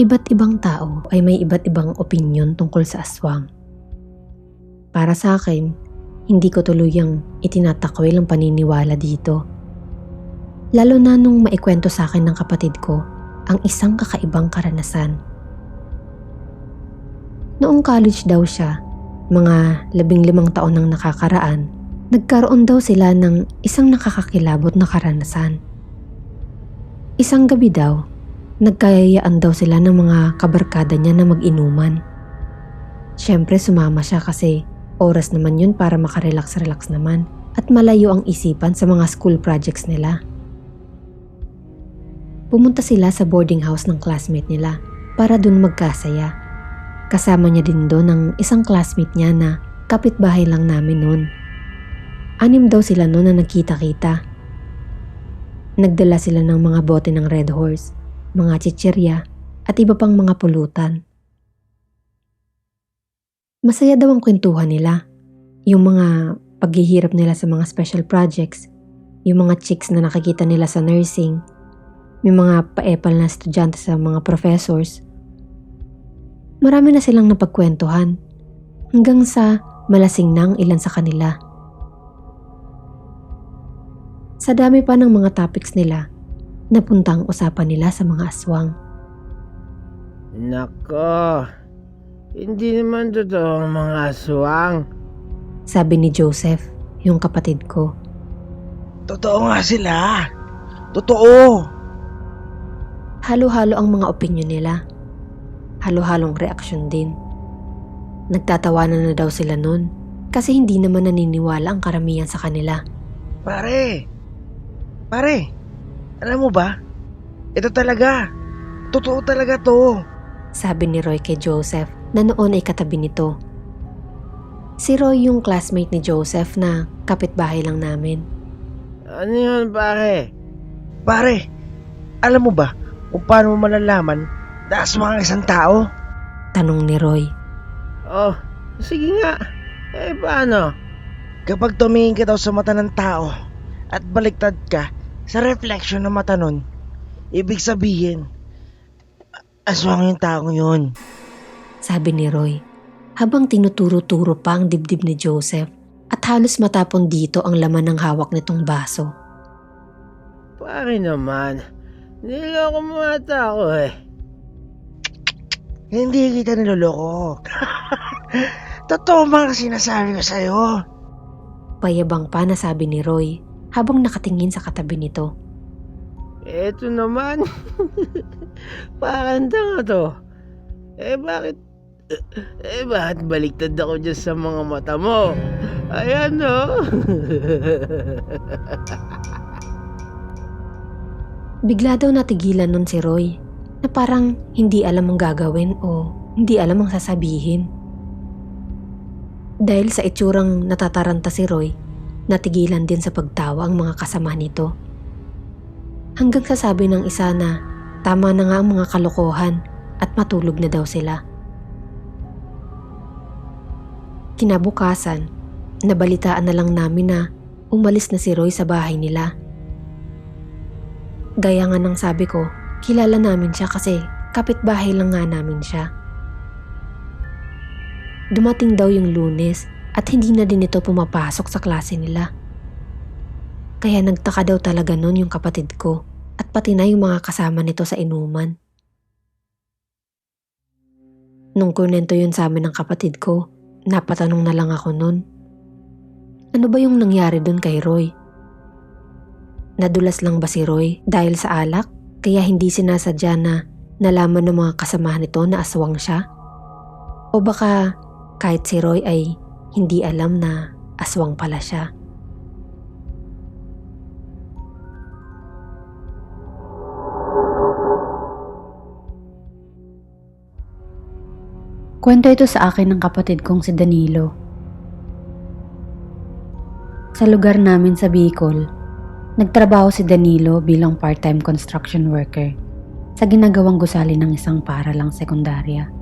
Iba't ibang tao ay may iba't ibang opinyon tungkol sa aswang. Para sa akin, hindi ko tuluyang itinatakwil ang paniniwala dito. Lalo na nung maikwento sa akin ng kapatid ko ang isang kakaibang karanasan. Noong college daw siya, mga 15 taon nang nakakaraan, nagkaroon daw sila ng isang nakakakilabot na karanasan. Isang gabi daw, nagkayayaan daw sila ng mga kabarkada niya na mag-inuman. Siyempre sumama siya kasi oras naman yun para makarelax-relax naman at malayo ang isipan sa mga school projects nila. Pumunta sila sa boarding house ng classmate nila para dun magkasaya. Kasama niya din doon ang isang classmate niya na kapitbahay lang namin noon. 6 daw sila noon na nagkita-kita. Nagdala sila ng mga bote ng Red Horse, mga chichirya at iba pang mga pulutan. Masaya daw ang kwentuhan nila. Yung mga paghihirap nila sa mga special projects, yung mga chicks na nakikita nila sa nursing, may mga paepal na estudyante sa mga professors. Marami na silang napagkwentuhan hanggang sa malasing na ang ilan sa kanila. Sa dami pa ng mga topics nila, napunta ang usapan nila sa mga aswang. Nako, hindi naman totoo ang mga aswang. Sabi ni Joseph, yung kapatid ko. Totoo nga sila. Totoo. Halo-halo ang mga opinyon nila. Halo-halong reaksyon din. Nagtatawanan na daw sila nun kasi hindi naman naniniwala ang karamihan sa kanila. Pare, alam mo ba? Ito talaga. Totoo talaga to. Sabi ni Roy kay Joseph na noon ay katabi nito. Si Roy yung classmate ni Joseph na kapitbahay lang namin. Ano yun, pare? Pare, alam mo ba kung paano mo malalaman na aswang ang isang tao? Tanong ni Roy. Oh, sige nga. Paano? Kapag tumingin ka daw sa mata ng tao at baliktad ka sa reflection ng mata nun, ibig sabihin, aswang yung taong yun. Sabi ni Roy, habang tinuturo-turo pa ang dibdib ni Joseph at halos matapon dito ang laman ng hawak nitong baso. Pare naman, niloko mo ata ako eh. Hindi kita niloloko. Totoo mga sinasabi ko sa'yo. Payabang pa na sabi ni Roy habang nakatingin sa katabi nito. Eto naman. Parang tanga to. Bakit baliktad ako dyan sa mga mata mo? Ayan no. Bigla daw natigilan nun si Roy na parang hindi alam ang gagawin o hindi alam ang sasabihin. Dahil sa itsurang natataranta si Roy, natigilan din sa pagtawa ang mga kasama nito. Hanggang sasabi ng isa na tama na nga ang mga kalokohan at matulog na daw sila. Kinabukasan, nabalitaan na lang namin na umalis na si Roy sa bahay nila. Gaya nga ng sabi ko, kilala namin siya kasi kapitbahay lang nga namin siya. Dumating daw yung Lunes at hindi na din ito pumapasok sa klase nila. Kaya nagtaka daw talaga nun yung kapatid ko at pati na yung mga kasama nito sa inuman. Nung kunento yun sa amin ng kapatid ko, napatanong na lang ako nun. Ano ba yung nangyari dun kay Roy? Nadulas lang ba si Roy dahil sa alak? Kaya hindi sinasadya na nalaman ng mga kasamahan nito na aswang siya? O baka kahit si Roy ay hindi alam na aswang pala siya? Kwento ito sa akin ng kapatid kong si Danilo. Sa lugar namin sa Bicol, nagtrabaho si Danilo bilang part-time construction worker sa ginagawang gusali ng isang paaralang sekundarya.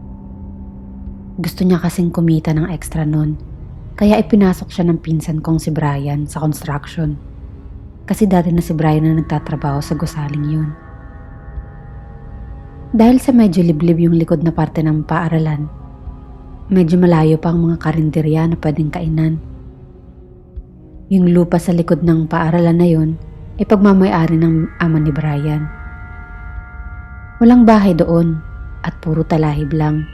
Gusto niya kasing kumita ng extra nun, kaya ipinasok siya ng pinsan kong si Brian sa construction. Kasi dati na si Brian na nagtatrabaho sa gusaling yun. Dahil sa medyo liblib yung likod na parte ng paaralan, medyo malayo pa ang mga karinderya na pwedeng kainan. Yung lupa sa likod ng paaralan na yun ay pagmamay-ari ng ama ni Brian. Walang bahay doon at puro talahib lang.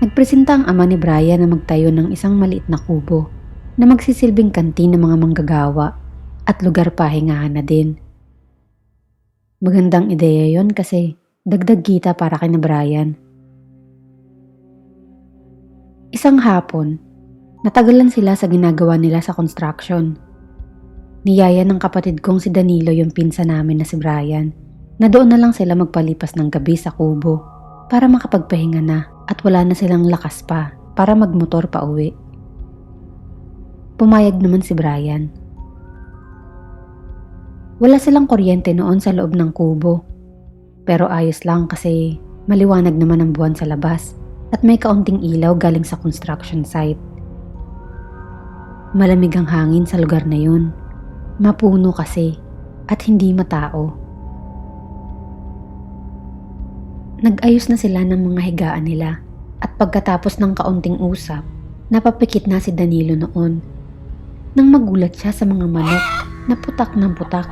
Nagpresenta ang ama ni Brian na magtayo ng isang maliit na kubo na magsisilbing kantin ng mga manggagawa at lugar pahingahan na din. Magandang ideya yon kasi dagdag kita para kay na Brian. Isang hapon, natagalan sila sa ginagawa nila sa construction. Niyaya ng kapatid kong si Danilo yung pinsa namin na si Brian na doon na lang sila magpalipas ng gabi sa kubo para makapagpahinga na at wala na silang lakas pa para magmotor pa uwi. Pumayag naman si Brian. Wala silang kuryente noon sa loob ng kubo. Pero ayos lang kasi maliwanag naman ang buwan sa labas at may kaunting ilaw galing sa construction site. Malamig ang hangin sa lugar na yun. Mapuno kasi at hindi matao. Nag-ayos na sila ng mga higaan nila at pagkatapos ng kaunting usap, napapikit na si Danilo noon. Nang magulat siya sa mga manok na putak ng putak.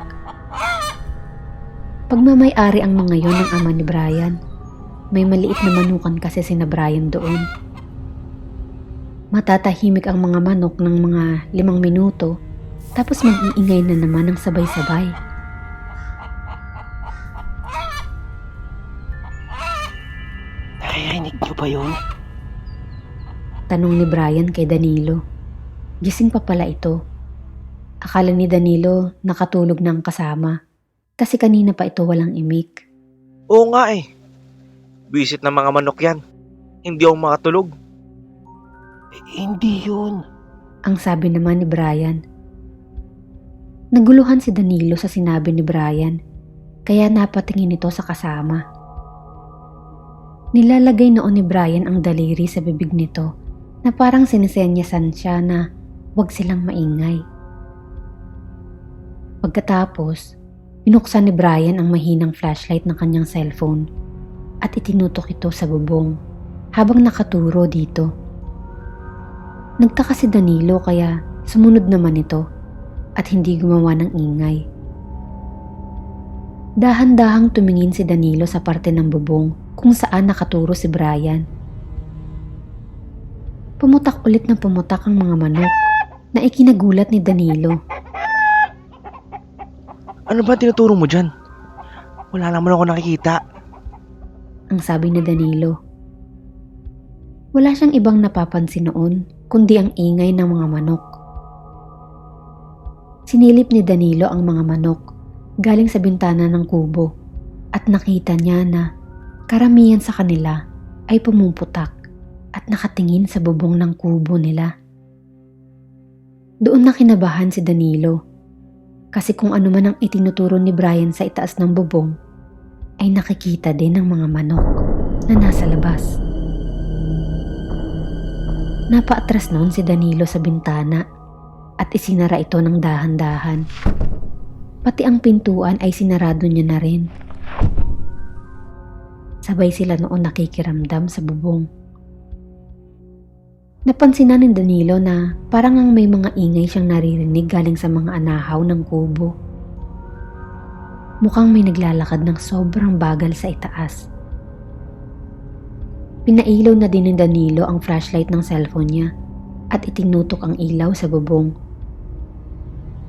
Pagmamay-ari ang mga yon ng ama ni Brian. May maliit na manukan kasi sina Brian doon. Matatahimik ang mga manok ng mga 5 minuto tapos mag-iingay na naman ng sabay-sabay. Naririnig niyo ba yun? Tanong ni Brian kay Danilo. Gising pa pala ito. Akala ni Danilo nakatulog ng kasama kasi kanina pa ito walang imik. Oo nga eh. Bisit ng mga manok yan. Hindi ako makatulog. Hindi yun. Ang sabi naman ni Brian. Naguluhan si Danilo sa sinabi ni Brian kaya napatingin ito sa kasama. Nilalagay noon ni Brian ang daliri sa bibig nito na parang sinisenyasan siya na huwag silang maingay. Pagkatapos, binuksan ni Brian ang mahinang flashlight ng kanyang cellphone at itinutok ito sa bubong habang nakaturo dito. Nagtaka si Danilo kaya sumunod naman ito at hindi gumawa ng ingay. Dahan-dahang tumingin si Danilo sa parte ng bubong kung saan nakaturo si Brian. Pumutak ulit ng pumutak ang mga manok na ikinagulat ni Danilo. Ano ba tinuturo mo dyan? Wala naman ako nakikita. Ang sabi ni Danilo. Wala siyang ibang napapansin noon kundi ang ingay ng mga manok. Sinilip ni Danilo ang mga manok galing sa bintana ng kubo at nakita niya na karamihan sa kanila ay pumuputak at nakatingin sa bubong ng kubo nila. Doon na kinabahan si Danilo kasi kung ano man ang itinuturo ni Brian sa itaas ng bubong ay nakikita din ng mga manok na nasa labas. Napaatras noon si Danilo sa bintana at isinara ito ng dahan-dahan. Pati ang pintuan ay sinarado niya na rin. Sabay sila noon nakikiramdam sa bubong. Napansin na ni Danilo na parang ang may mga ingay siyang naririnig galing sa mga anahaw ng kubo. Mukhang may naglalakad ng sobrang bagal sa itaas. Pinailaw na din ni Danilo ang flashlight ng cellphone niya at itinutok ang ilaw sa bubong.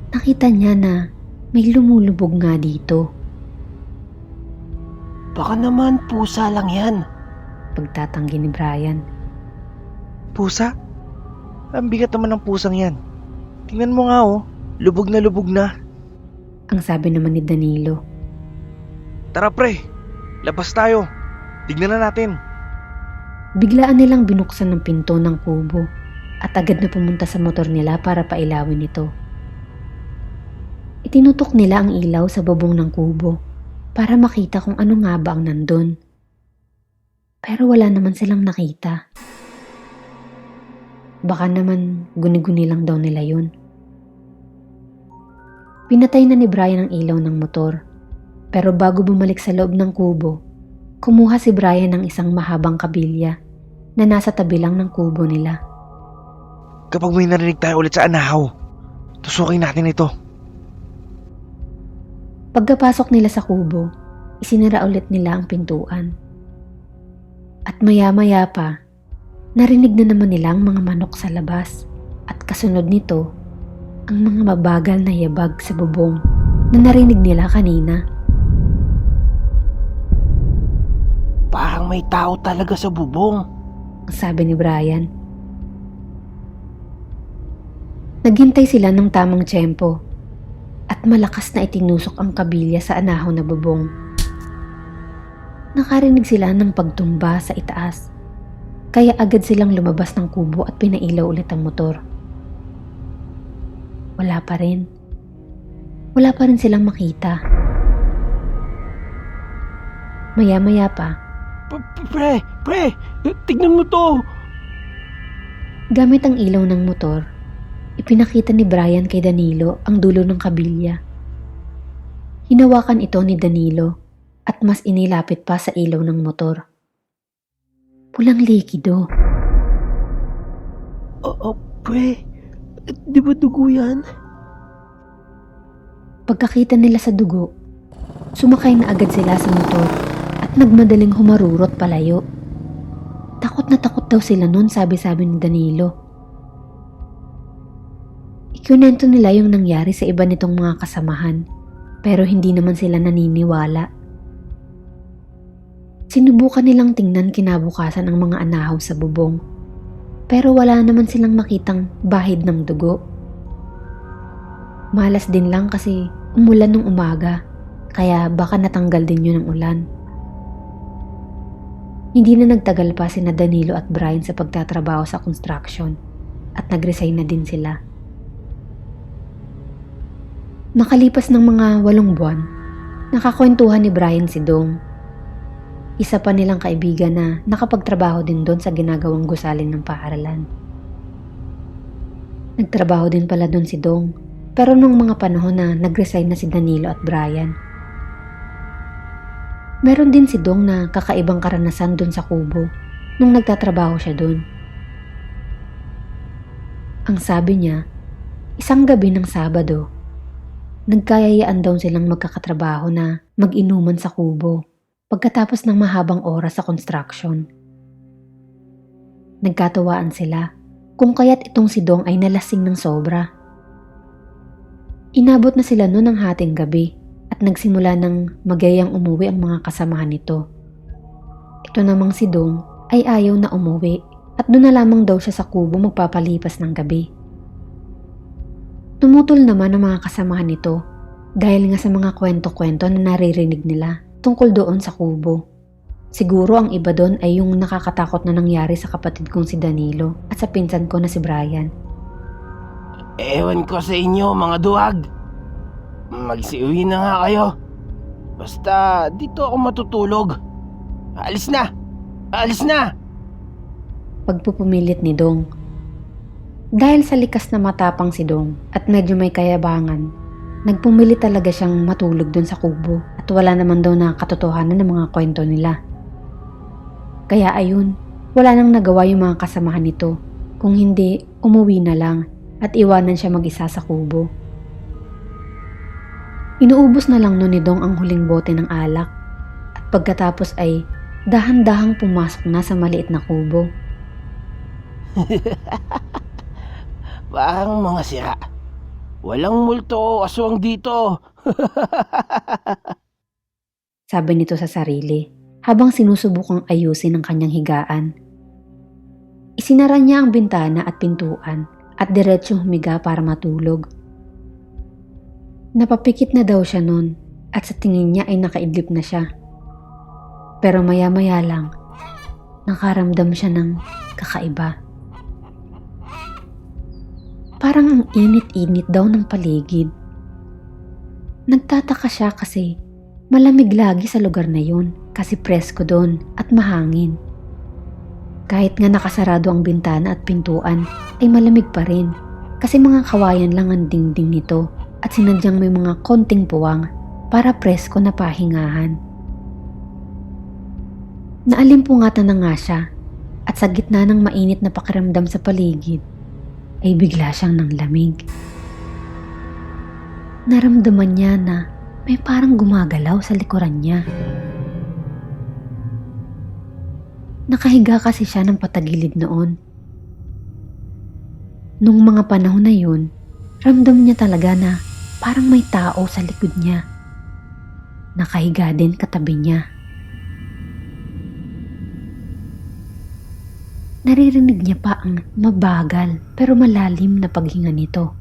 Nakita niya na may lumulubog nga dito. Baka naman pusa lang yan. Pagtatanggi ni Brian. Pusa? Ang bigat naman ng pusang yan. Tingnan mo nga oh, lubog na lubog na. Ang sabi naman ni Danilo. Tara pre, labas tayo. Tignan na natin. Biglaan nilang binuksan ng pinto ng kubo at agad na pumunta sa motor nila para pailawin ito. Itinutok nila ang ilaw sa bubong ng kubo para makita kung ano nga ba ang nandun. Pero wala naman silang nakita. Baka naman guni-guni lang daw nila yun. Pinatay na ni Brian ang ilaw ng motor pero bago bumalik sa loob ng kubo Kumuha si Brian ng isang mahabang kabilya na nasa tabi lang ng kubo nila. Kapag may narinig tayo ulit sa anahaw, tusukin natin ito. Pagkapasok nila sa kubo, isinara ulit nila ang pintuan. At maya-maya pa, narinig na naman nila ang mga manok sa labas at kasunod nito, ang mga mabagal na yabag sa bubong na narinig nila kanina. Parang may tao talaga sa bubong. Ang sabi ni Brian. Naghintay sila ng tamang tiyempo at malakas na itinusok ang kabilya sa anahon na bubong. Nakarinig sila ng pagtumba sa itaas, kaya agad silang lumabas ng kubo at pinailaw ulit ang motor. Wala pa rin. Wala pa rin silang makita. Maya-maya pa, Pre, tignan mo to. gamit ang ilaw ng motor, ipinakita ni Brian kay Danilo ang dulo ng kabilya. Hinawakan ito ni Danilo at mas inilapit pa sa ilaw ng motor. Pulang likido. Oo, pre. Di ba dugo yan? Pagkakita nila sa dugo, sumakay na agad sila sa motor at nagmadaling humarurot palayo. Takot na takot daw sila nun, sabi-sabi ni Danilo. Ikunento nila yung nangyari sa iba nitong mga kasamahan, pero hindi naman sila naniniwala. Sinubukan nilang tingnan kinabukasan ang mga anahaw sa bubong, pero wala naman silang makitang bahid ng dugo. Malas din lang kasi umulan nung umaga, kaya baka natanggal din yun ng ulan. Hindi na nagtagal pa sina Danilo at Brian sa pagtatrabaho sa construction at nag-resign na din sila. Nakalipas ng mga 8 buwan, nakakwentuhan ni Brian si Dong. Isa pa nilang kaibigan na nakapagtrabaho din doon sa ginagawang gusalin ng paaralan. Nagtrabaho din pala doon si Dong, pero nung mga panahon na nag-resign na si Danilo at Brian, meron din si Dong na kakaibang karanasan doon sa kubo nung nagtatrabaho siya doon. Ang sabi niya, isang gabi ng Sabado, nagkayayaan daw silang magkakatrabaho na mag-inuman sa kubo pagkatapos ng mahabang oras sa construction. Nagkatawaan sila kung kaya't itong si Dong ay nalasing ng sobra. Inabot na sila noon ng hating gabi at nagsimula ng magayang umuwi ang mga kasamahan nito. Ito namang si Dong ay ayaw na umuwi at doon na lamang daw siya sa kubo magpapalipas ng gabi. Tumutol naman ang mga kasamahan nito dahil nga sa mga kwento-kwento na naririnig nila tungkol doon sa kubo. Siguro ang iba doon ay yung nakakatakot na nangyari sa kapatid kong si Danilo at sa pinsan ko na si Brian. Ewan ko sa inyo, mga duwag. Magsiuwi na nga kayo. Basta dito ako matutulog. Alis na! Alis na! Pagpupumilit ni Dong. Dahil sa likas na matapang si Dong at medyo may kayabangan, nagpumilit talaga siyang matulog doon sa kubo at wala naman daw na katotohanan ng mga kwento nila. Kaya ayun, wala nang nagawa yung mga kasamahan nito, kung hindi umuwi na lang at iwanan siya mag-isa sa kubo. Inuubos na lang noon ni Dong ang huling bote ng alak at pagkatapos ay dahan-dahang pumasok na sa maliit na kubo. Parang mga sira. Walang multo o aswang dito. Sabi nito sa sarili habang sinusubukang ayusin ang kanyang higaan. Isinara niya ang bintana at pintuan at diretsyong humiga para matulog. Napapikit na daw siya noon at sa tingin niya ay nakaidlip na siya. Pero maya-maya lang, nakaramdam siya ng kakaiba. Parang ang init-init daw ng paligid. Nagtataka siya kasi malamig lagi sa lugar na yun kasi presko doon at mahangin. Kahit nga nakasarado ang bintana at pintuan ay malamig pa rin kasi mga kawayan lang ang dingding nito at sinadyang may mga konting puwang para presko na pahingahan. Naalimpungatan na nga siya at sa gitna ng mainit na pakiramdam sa paligid ay bigla siyang nanglamig. Naramdaman niya na may parang gumagalaw sa likuran niya. Nakahiga kasi siya ng patagilid noon. Nung mga panahon na yun, ramdam niya talaga na parang may tao sa likod niya. Nakahiga din katabi niya. Naririnig niya pa ang mabagal pero malalim na paghinga nito.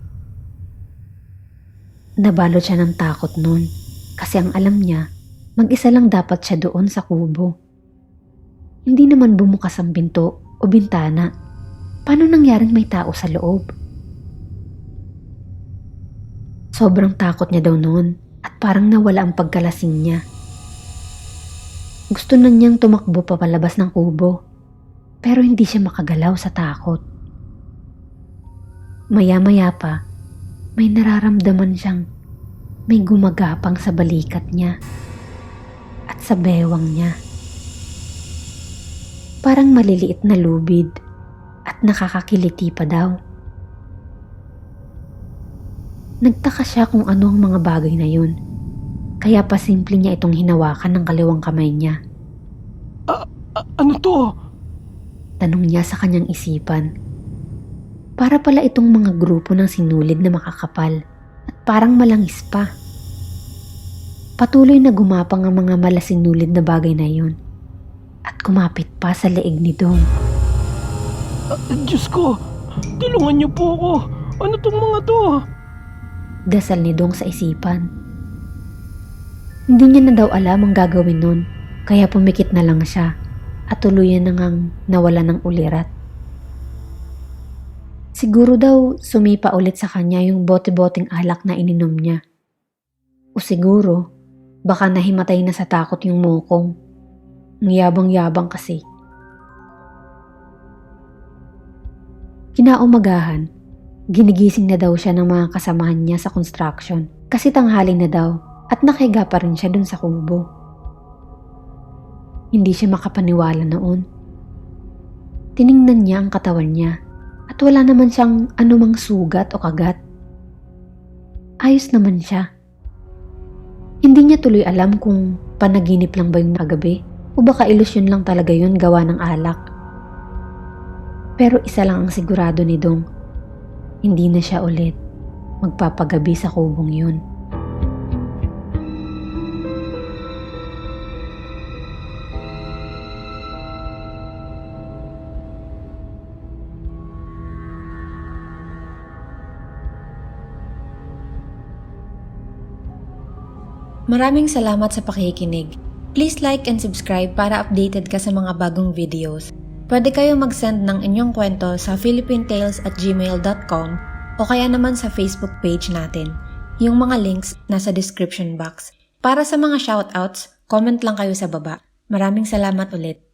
Nabalot siya ng takot nun kasi ang alam niya, mag-isa lang dapat siya doon sa kubo. Hindi naman bumukas ang pinto o bintana. Paano nangyaring may tao sa loob? Sobrang takot niya daw noon at parang nawala ang pagkalasing niya. Gusto na niyang tumakbo papalabas ng kubo pero hindi siya makagalaw sa takot. Maya-maya pa, may nararamdaman siyang may gumagapang sa balikat niya at sa bewang niya. Parang maliliit na lubid at nakakakiliti pa daw. Nagtaka siya kung ano ang mga bagay na yun. Kaya pa simple niya itong hinawakan ng kaliwang kamay niya. Ano to? Tanong niya sa kanyang isipan. Para pala itong mga grupo ng sinulid na makakapal at parang malangis pa. Patuloy na gumapang ang mga malasinulid na bagay na yun at kumapit pa sa leeg ni Dong. Diyos ko, tulungan niyo po ako. Ano tong mga to? Dasal ni Dong sa isipan. Hindi niya na daw alam ang gagawin nun, kaya pumikit na lang siya at tuluyan na ngang nawala ng ulirat. Siguro daw sumipa ulit sa kanya yung bote-boteng alak na ininom niya. O siguro, baka nahimatay na sa takot yung mukong. Ang yabang-yabang kasi. Kinaumagahan, ginigising na daw siya ng mga kasamahan niya sa construction kasi tanghali na daw at nakahiga pa rin siya dun sa kubo. Hindi siya makapaniwala noon. Tiningnan niya ang katawan niya at wala naman siyang anumang sugat o kagat. Ayos naman siya. Hindi niya tuloy alam kung panaginip lang ba yung kagabi o baka ilusyon lang talaga yun gawa ng alak. Pero isa lang ang sigurado ni Dong. Hindi na siya ulit magpapagabi sa kubong yun. Maraming salamat sa pakikinig. Please like and subscribe para updated ka sa mga bagong videos. Pwede kayo mag-send ng inyong kwento sa philippinetales@gmail.com o kaya naman sa Facebook page natin. Yung mga links nasa description box. Para sa mga shoutouts, comment lang kayo sa baba. Maraming salamat ulit.